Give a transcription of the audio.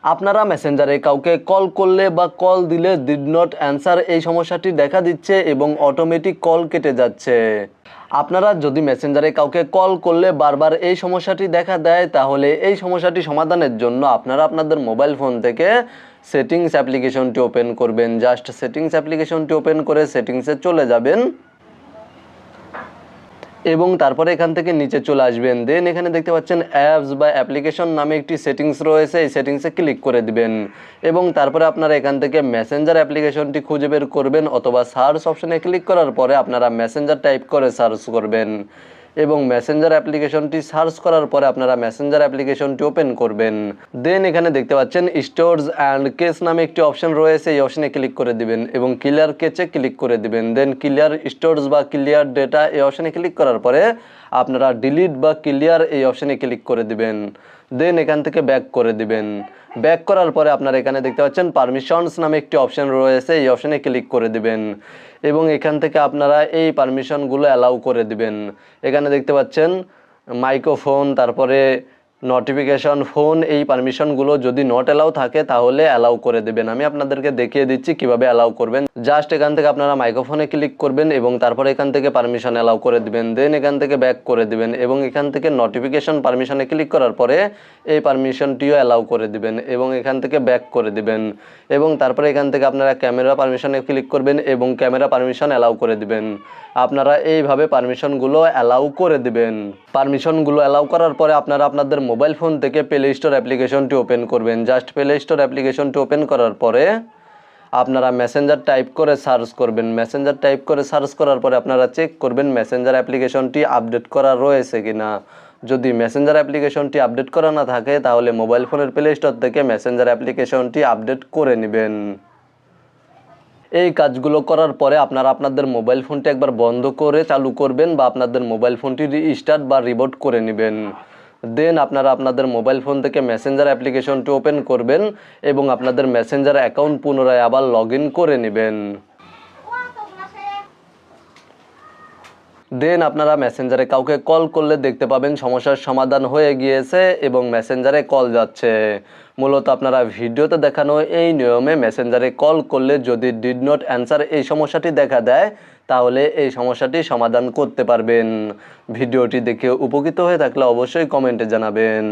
আপনারা মেসেঞ্জারে কাউকে কল করলে বা কল দিলে ডিড নট অ্যান্সার এই সমস্যাটি দেখা দিচ্ছে এবং অটোমেটিক কল কেটে যাচ্ছে। আপনারা যদি মেসেঞ্জারে কাউকে কল করলে বারবার এই সমস্যাটি দেখা দেয়, তাহলে এই সমস্যাটি সমাধানের জন্য আপনারা আপনাদের মোবাইল ফোন থেকে সেটিংস অ্যাপ্লিকেশনটি ওপেন করবেন। জাস্ট সেটিংস অ্যাপ্লিকেশনটি ওপেন করে সেটিংসে চলে যাবেন এবং তারপরে এখান থেকে নিচে চলে আসবেন। দেন এখানে দেখতে পাচ্ছেন অ্যাপস বা অ্যাপ্লিকেশন নামে একটি সেটিংস রয়েছে, এই সেটিংসে ক্লিক করে দিবেন এবং তারপরে আপনারা এখান থেকে মেসেঞ্জার অ্যাপ্লিকেশনটি খুঁজে বের করবেন অথবা সার্চ অপশনে ক্লিক করার পরে আপনারা মেসেঞ্জার টাইপ করে সার্চ করবেন এবং মেসেঞ্জার অ্যাপ্লিকেশনটি সার্চ করার পরে আপনারা মেসেঞ্জার অ্যাপ্লিকেশনটি ওপেন করবেন। দেন এখানে দেখতে পাচ্ছেন স্টোরস অ্যান্ড কেস নামে একটি অপশন রয়েছে, এই অপশনে ক্লিক করে দিবেন এবং ক্লিয়ার কেচে ক্লিক করে দিবেন। দেন ক্লিয়ার স্টোরস বা ক্লিয়ার ডেটা এই অপশনে ক্লিক করার পরে আপনারা ডিলিট বা ক্লিয়ার এই অপশনে ক্লিক করে দিবেন। দেন এখান থেকে ব্যাক করে দিবেন। ব্যাক করার পরে আপনারা এখানে দেখতে পাচ্ছেন পারমিশনস নামে একটি অপশন রয়েছে, এই অপশনে ক্লিক করে দিবেন এবং এখান থেকে আপনারা এই পারমিশনগুলো অ্যালাউ করে দিবেন। এখানে দেখতে পাচ্ছেন মাইক্রোফোন, তারপরে নোটিফিকেশন, ফোন, এই পারমিশনগুলো যদি নট অ্যালাউ থাকে তাহলে অ্যালাউ করে দেবেন। আমি আপনাদেরকে দেখিয়ে দিচ্ছি কিভাবে অ্যালাউ করবেন। জাস্ট এখান থেকে আপনারা মাইক্রোফোনে ক্লিক করবেন এবং তারপরে এখান থেকে পারমিশন অ্যালাউ করে দিবেন। দেন এখান থেকে ব্যাক করে দিবেন এবং এখান থেকে নোটিফিকেশন পারমিশনে ক্লিক করার পরে এই পারমিশনটিও অ্যালাউ করে দিবেন এবং এখান থেকে ব্যাক করে দিবেন এবং তারপরে এখান থেকে আপনারা ক্যামেরা পারমিশনে ক্লিক করবেন এবং ক্যামেরা পারমিশন অ্যালাউ করে দিবেন। আপনারা এইভাবে পারমিশনগুলো অ্যালাউ করে দিবেন। পারমিশনগুলো অ্যালাউ করার পরে আপনারা আপনাদের মোবাইল ফোন থেকে প্লে স্টোর অ্যাপ্লিকেশনটি ওপেন করবেন। জাস্ট প্লে স্টোর অ্যাপ্লিকেশনটি ওপেন করার পরে আপনারা মেসেঞ্জার টাইপ করে সার্চ করবেন। মেসেঞ্জার টাইপ করে সার্চ করার পরে আপনারা চেক করবেন মেসেঞ্জার অ্যাপ্লিকেশনটি আপডেট করা রয়েছে কিনা। যদি মেসেঞ্জার অ্যাপ্লিকেশনটি আপডেট করা না থাকে তাহলে মোবাইল ফোনের প্লে স্টোর থেকে মেসেঞ্জার অ্যাপ্লিকেশনটি আপডেট করে নেবেন। এই কাজগুলো করার পরে আপনারা আপনাদের মোবাইল ফোনটি একবার বন্ধ করে চালু করবেন বা আপনাদের মোবাইল ফোনটি রিস্টার্ট বা রিবোট করে নেবেন। দেন আপনারা আপনাদের মোবাইল ফোন থেকে মেসেঞ্জার অ্যাপ্লিকেশনটি ওপেন করবেন এবং আপনাদের মেসেঞ্জার অ্যাকাউন্ট পুনরায় আবার লগ ইন করে নেবেন। দেন আপনারা মেসেঞ্জারে কাউকে কল করলে দেখতে পাবেন সমস্যার সমাধান হয়ে গিয়েছে এবং মেসেঞ্জারে কল যাচ্ছে। মূলত আপনারা ভিডিওতে দেখানো এই নিয়মে মেসেঞ্জারে কল করলে যদি ডিড নট অ্যান্সার এই সমস্যাটি দেখা দেয় তাহলে এই সমস্যাটি সমাধান করতে পারবেন। ভিডিওটি দেখে উপকৃত হয়ে থাকলে অবশ্যই কমেন্টে জানাবেন।